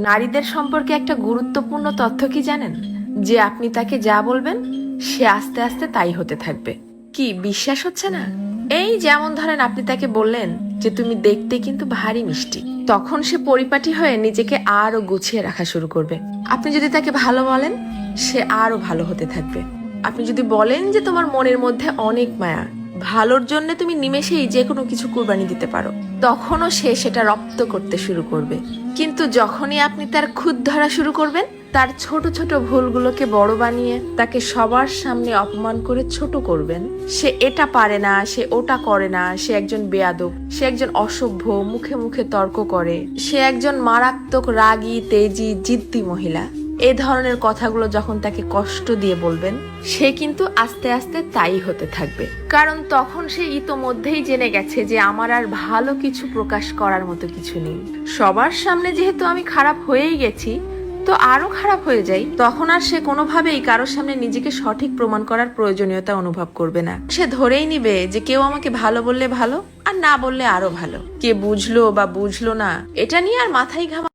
নারীদের সম্পর্কে একটা গুরুত্বপূর্ণ তথ্য কি জানেন? যে আপনি তাকে যা বলবেন সে আস্তে আস্তে তাই হতে থাকবে। কি বিশ্বাস হচ্ছে না? এই যেমন ধরেন আপনি তাকে বললেন যে তুমি দেখতে কিন্তু ভারী মিষ্টি, তখন সে পরিপাটি হয়ে নিজেকে আরো গুছিয়ে রাখা শুরু করবে। আপনি যদি তাকে ভালো বলেন সে আরো ভালো হতে থাকবে। আপনি যদি বলেন যে তোমার মনের মধ্যে অনেক মায়া, ভালোর জন্য তুমি নিমেষেই যে কোনো কিছু কুরবানি দিতে পারো, তখনও সে সেটা রপ্ত করতে শুরু করবে। কিন্তু যখনই আপনি তার খুঁত ধরা শুরু করবেন, তার ছোট ছোট ভুলগুলোকে বড় বানিয়ে তাকে সবার সামনে অপমান করে ছোট করবেন, সে এটা পারে না, সে ওটা করে না, সে একজন বেয়াদব, সে একজন অসভ্য, মুখে মুখে তর্ক করে, সে একজন মারাত্মক রাগী তেজি জিদ্দি মহিলা, এ ধরনের কথাগুলো যখন তাকে কষ্ট দিয়ে বলবেন, সে কিন্তু আস্তে আস্তে তাই হতে থাকবে। কারণ তখন সে ইতোমধ্যেই জেনে গেছে যে আমার আর ভালো কিছু প্রকাশ করার মতো কিছু নেই। সবার সামনে যেহেতু আমি খারাপ হয়েই গেছি, তো আরো খারাপ হয়ে যাই, তখন আর সে কোনোভাবেই কারোর সামনে নিজেকে সঠিক প্রমাণ করার প্রয়োজনীয়তা অনুভব করবে না। সে ধরেই নিবে যে কেউ আমাকে ভালো বললে ভালো, আর না বললে আরো ভালো। কে বুঝলো বা বুঝলো না এটা নিয়ে আর মাথায় ঘামা